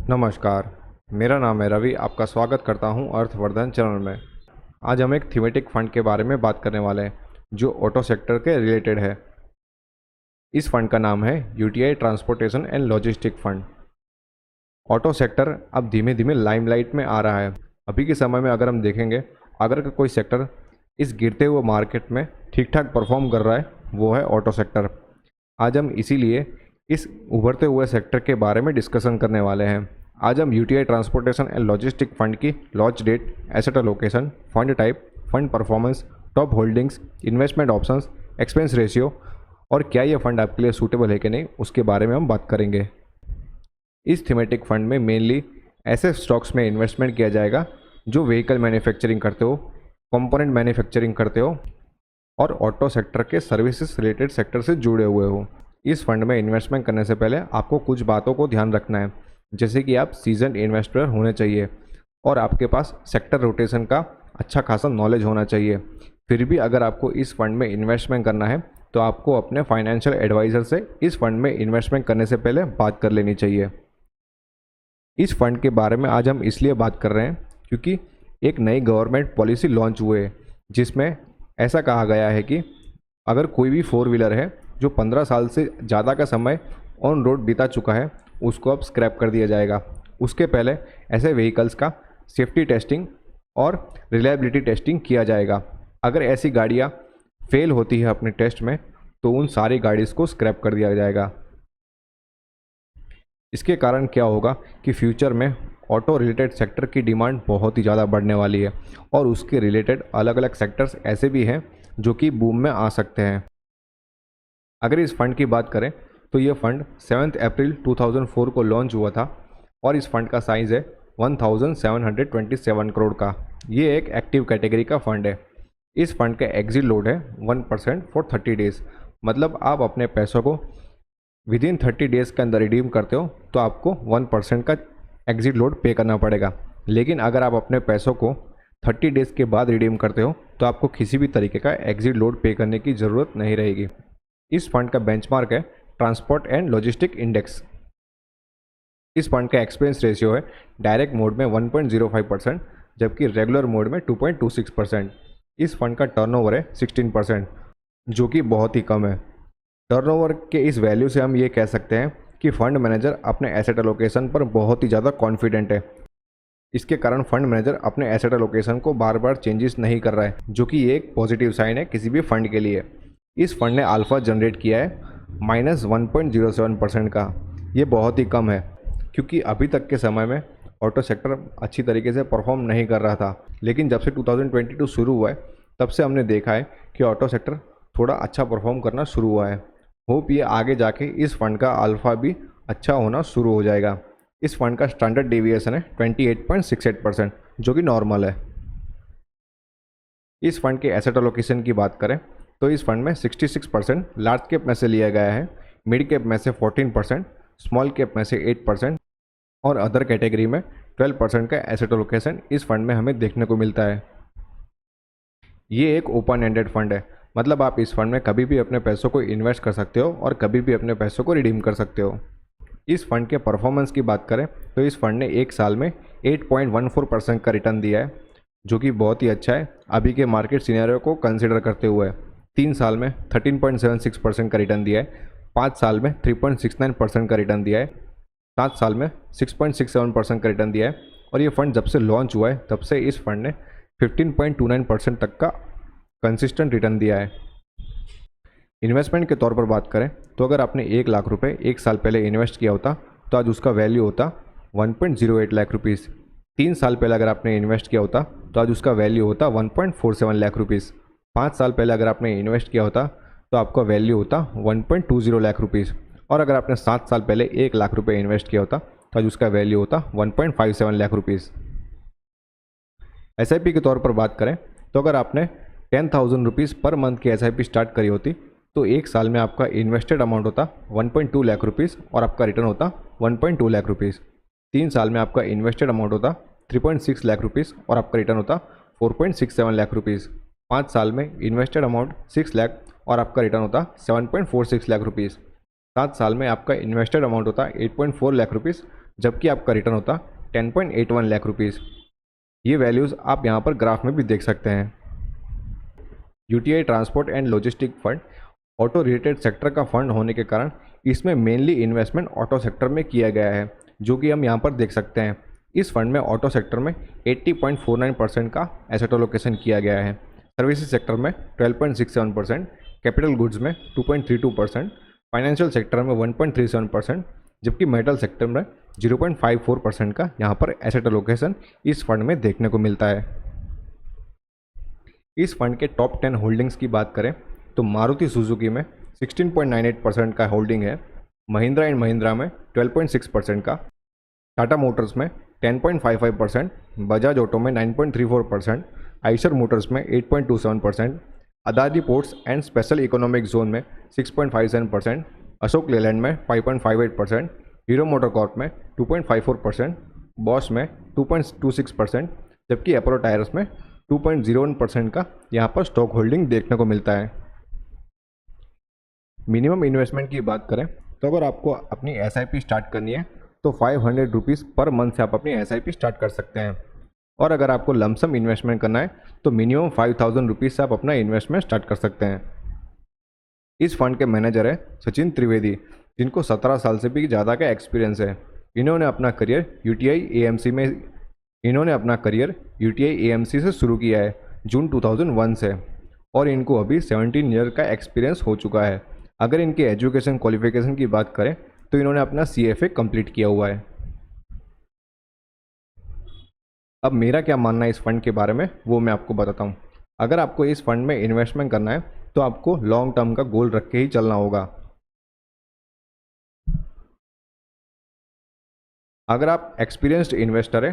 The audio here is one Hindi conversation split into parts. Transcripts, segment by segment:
नमस्कार, मेरा नाम है रवि। आपका स्वागत करता हूं अर्थवर्धन चैनल में। आज हम एक थीमेटिक फंड के बारे में बात करने वाले हैं जो ऑटो सेक्टर के रिलेटेड है। इस फंड का नाम है UTI transportation and logistic fund. Auto sector अब धीमे धीमे लाइमलाइट में आ रहा है। अभी के समय में अगर हम देखेंगे, अगर कोई सेक्टर इस गिरते हुए मार्केट में ठीक ठाक परफॉर्म कर रहा है, वो है ऑटो सेक्टर। आज हम इसीलिए इस उभरते हुए सेक्टर के बारे में डिस्कशन करने वाले हैं। आज हम UTI transportation and logistic fund की launch date, asset allocation, fund type, fund performance, top holdings, investment options, expense ratio और क्या ये फंड आपके लिए सूटेबल है कि नहीं, उसके बारे में हम बात करेंगे। इस थीमेटिक फंड में मेनली ऐसे स्टॉक्स में इन्वेस्टमेंट किया जाएगा जो व्हीकल मैन्युफैक्चरिंग करते हो, कंपोनेंट मैन्युफैक्चरिंग करते हो और ऑटो सेक्टर के सर्विसेज रिलेटेड सेक्टर से जुड़े हुए हो। इस फंड में इन्वेस्टमेंट करने से पहले आपको कुछ बातों को ध्यान रखना है, जैसे कि आप सीजन इन्वेस्टर होने चाहिए और आपके पास सेक्टर रोटेशन का अच्छा खासा नॉलेज होना चाहिए। फिर भी अगर आपको इस फंड में इन्वेस्टमेंट करना है तो आपको अपने फाइनेंशियल एडवाइज़र से इस फंड में इन्वेस्टमेंट करने से पहले बात कर लेनी चाहिए। इस फंड के बारे में आज हम इसलिए बात कर रहे हैं क्योंकि एक नई गवर्नमेंट पॉलिसी लॉन्च हुई है जिसमें ऐसा कहा गया है कि अगर कोई भी 4 व्हीलर है जो 15 साल से ज़्यादा का समय ऑन रोड बिता चुका है, उसको अब स्क्रैप कर दिया जाएगा। उसके पहले ऐसे व्हीकल्स का सेफ्टी टेस्टिंग और रिलायबिलिटी टेस्टिंग किया जाएगा। अगर ऐसी गाड़ियाँ फेल होती है अपने टेस्ट में तो उन सारी गाड़ीज़ को स्क्रैप कर दिया जाएगा। इसके कारण क्या होगा कि फ्यूचर में ऑटो रिलेटेड सेक्टर की डिमांड बहुत ही ज़्यादा बढ़ने वाली है और उसके रिलेटेड अलग अलग सेक्टर्स ऐसे भी हैं जो कि बूम में आ सकते हैं। अगर इस फंड की बात करें तो ये फंड 7 अप्रैल 2004 को लॉन्च हुआ था और इस फंड का साइज़ है 1727 करोड़ का। ये एक एक्टिव कैटेगरी का फंड है। इस फंड का एग्जिट लोड है 1% फॉर 30 डेज़। मतलब आप अपने पैसों को विद इन 30 डेज़ के अंदर रिडीम करते हो तो आपको 1% का एग्जिट लोड पे करना पड़ेगा। लेकिन अगर आप अपने पैसों को 30 डेज़ के बाद रिडीम करते हो तो आपको किसी भी तरीके का एग्जिट लोड पे करने की ज़रूरत नहीं रहेगी। इस फंड का बेंचमार्क है ट्रांसपोर्ट एंड लॉजिस्टिक इंडेक्स। इस फंड का एक्सपेंस रेशियो है डायरेक्ट मोड में 1.05%, जबकि रेगुलर मोड में 2.26%। इस फंड का टर्नओवर है 16%, जो कि बहुत ही कम है। टर्नओवर के इस वैल्यू से हम ये कह सकते हैं कि फंड मैनेजर अपने एसेट एलोकेशन पर बहुत ही ज़्यादा कॉन्फिडेंट है। इसके कारण फंड मैनेजर अपने एसेट एलोकेशन को बार बार चेंजेस नहीं कर रहा है, जो कि एक पॉजिटिव साइन है किसी भी फंड के लिए। इस फंड ने अल्फा जनरेट किया है -1.07% का। ये बहुत ही कम है क्योंकि अभी तक के समय में ऑटो सेक्टर अच्छी तरीके से परफॉर्म नहीं कर रहा था। लेकिन जब से 2022 शुरू हुआ है तब से हमने देखा है कि ऑटो सेक्टर थोड़ा अच्छा परफॉर्म करना शुरू हुआ है। होप ये आगे जाके इस फंड का अल्फा भी अच्छा होना शुरू हो जाएगा। इस फंड का स्टैंडर्ड डेविएशन है 28.68%, जो कि नॉर्मल है। इस फंड के एसेट एलोकेशन की बात करें तो इस फंड में 66% लार्ज कैप में से लिया गया है, मिड कैप में से 14%, स्मॉल कैप में से 8% और अदर कैटेगरी में 12% का एसेट एलोकेशन इस फंड में हमें देखने को मिलता है। ये एक ओपन एंडेड फंड है, मतलब आप इस फंड में कभी भी अपने पैसों को इन्वेस्ट कर सकते हो और कभी भी अपने पैसों को रिडीम कर सकते हो। इस फंड के परफॉर्मेंस की बात करें तो इस फंड ने एक साल में 8.14% का रिटर्न दिया है, जो कि बहुत ही अच्छा है अभी के मार्केट सिनेरियो को कंसिडर करते हुए। 3 साल में 13.76% का रिटर्न दिया है, 5 साल में 3.69% का रिटर्न दिया है, 7 साल में 6.67% का रिटर्न दिया है और ये फंड जब से लॉन्च हुआ है तब से इस फंड ने 15.29% तक का कंसिस्टेंट रिटर्न दिया है। इन्वेस्टमेंट के तौर पर बात करें तो अगर आपने 1 लाख रुपए 1 साल पहले इन्वेस्ट किया होता तो आज उसका वैल्यू होता 1.08 लाख रुपीज़। 3 साल पहले अगर आपने इन्वेस्ट किया होता तो आज उसका वैल्यू होता 1.47 लाख रुपीज़। 5 साल पहले अगर आपने इन्वेस्ट किया होता तो आपका वैल्यू होता 1.20 लाख रुपीज़ और अगर आपने 7 साल पहले 1 लाख रुपए इन्वेस्ट किया होता तो आज उसका वैल्यू होता 1.57 लाख रुपीज़। SIP के तौर पर बात करें तो अगर आपने 10,000 रुपीज़ पर मंथ की SIP स्टार्ट करी होती तो 1 साल में आपका इन्वेस्टेड अमाउंट होता 1.2 लाख रुपीज़ और आपका रिटर्न होता 1.2 लाख रुपीज़। 3 साल में आपका इन्वेस्टेड अमाउंट होता 3.6 लाख रुपीज़ और आपका रिटर्न होता 4.67 लाख रुपीज़। 5 साल में इन्वेस्टेड अमाउंट 6 लाख और आपका रिटर्न होता 7.46 लाख रुपीज़। 7 साल में आपका इन्वेस्टेड अमाउंट होता 8.4 लाख रुपीज़, जबकि आपका रिटर्न होता 10.81 लाख रुपीज़। ये वैल्यूज़ आप यहाँ पर ग्राफ में भी देख सकते हैं। UTI transport and logistic fund auto related sector का फंड होने के कारण इसमें मेनली इन्वेस्टमेंट ऑटो सेक्टर में किया गया है, जो कि हम यहाँ पर देख सकते हैं। इस फंड में ऑटो सेक्टर में 80.49% का एसेट एलोकेशन किया गया है, सर्विसेज सेक्टर में 12.67%, कैपिटल गुड्स में 2.32%, फाइनेंशियल सेक्टर में 1.37%, जबकि मेटल सेक्टर में 0.54% का यहाँ पर एसेट एलोकेशन इस फंड में देखने को मिलता है। इस फंड के टॉप 10 होल्डिंग्स की बात करें तो मारुति सुजुकी में 16.98% का होल्डिंग है, महिंद्रा एंड महिंद्रा में 12.6% का, टाटा मोटर्स में 10.55%, बजाज ऑटो में 9.34%, आइशर मोटर्स में 8.27%, Adani ports and special economic zone में 6.57%, अशोक लेलैंड में 5.58%, हीरो मोटर कॉर्प में 2.54%, बॉश में 2.26%, जबकि अपोलो टायर्स में 2.01% का यहाँ पर स्टॉक होल्डिंग देखने को मिलता है। मिनिमम इन्वेस्टमेंट की बात करें तो अगर आपको अपनी एसआईपी स्टार्ट करनी है तो 500 रुपीज़ पर मंथ से आप अपनी एसआईपी स्टार्ट कर सकते हैं, और अगर आपको लमसम इन्वेस्टमेंट करना है तो मिनिमम 5000 रुपीज़ से आप अपना इन्वेस्टमेंट स्टार्ट कर सकते हैं। इस फंड के मैनेजर है सचिन त्रिवेदी, जिनको 17 साल से भी ज़्यादा का एक्सपीरियंस है। इन्होंने अपना करियर यूटीआई एएमसी से शुरू किया है जून 2001 से, और इनको अभी 17 ईयर का एक्सपीरियंस हो चुका है। अगर इनके एजुकेशन क्वालिफिकेशन की बात करें तो इन्होंने अपना CFA कंप्लीट किया हुआ है। अब मेरा क्या मानना है इस फंड के बारे में वो मैं आपको बताता हूँ। अगर आपको इस फंड में इन्वेस्टमेंट करना है तो आपको लॉन्ग टर्म का गोल रख के ही चलना होगा। अगर आप एक्सपीरियंस्ड इन्वेस्टर है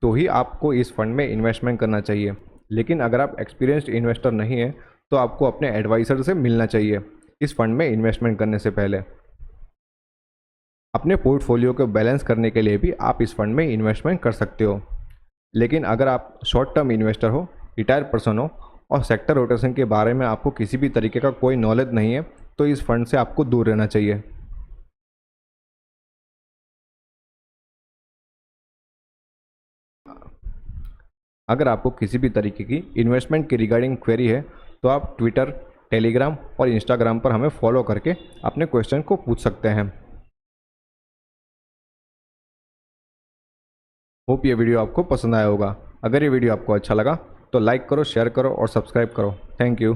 तो ही आपको इस फंड में इन्वेस्टमेंट करना चाहिए, लेकिन अगर आप एक्सपीरियंस्ड इन्वेस्टर नहीं है तो आपको अपने एडवाइज़र से मिलना चाहिए इस फंड में इन्वेस्टमेंट करने से पहले। अपने पोर्टफोलियो को बैलेंस करने के लिए भी आप इस फंड में इन्वेस्टमेंट कर सकते हो, लेकिन अगर आप शॉर्ट टर्म इन्वेस्टर हो, रिटायर पर्सन हो और सेक्टर रोटेशन के बारे में आपको किसी भी तरीके का कोई नॉलेज नहीं है तो इस फंड से आपको दूर रहना चाहिए। अगर आपको किसी भी तरीके की इन्वेस्टमेंट की रिगार्डिंग क्वेरी है तो आप ट्विटर, टेलीग्राम और इंस्टाग्राम पर हमें फॉलो करके अपने क्वेश्चन को पूछ सकते हैं। होप ये वीडियो आपको पसंद आया होगा। अगर ये वीडियो आपको अच्छा लगा तो लाइक करो, शेयर करो और सब्सक्राइब करो। Thank you.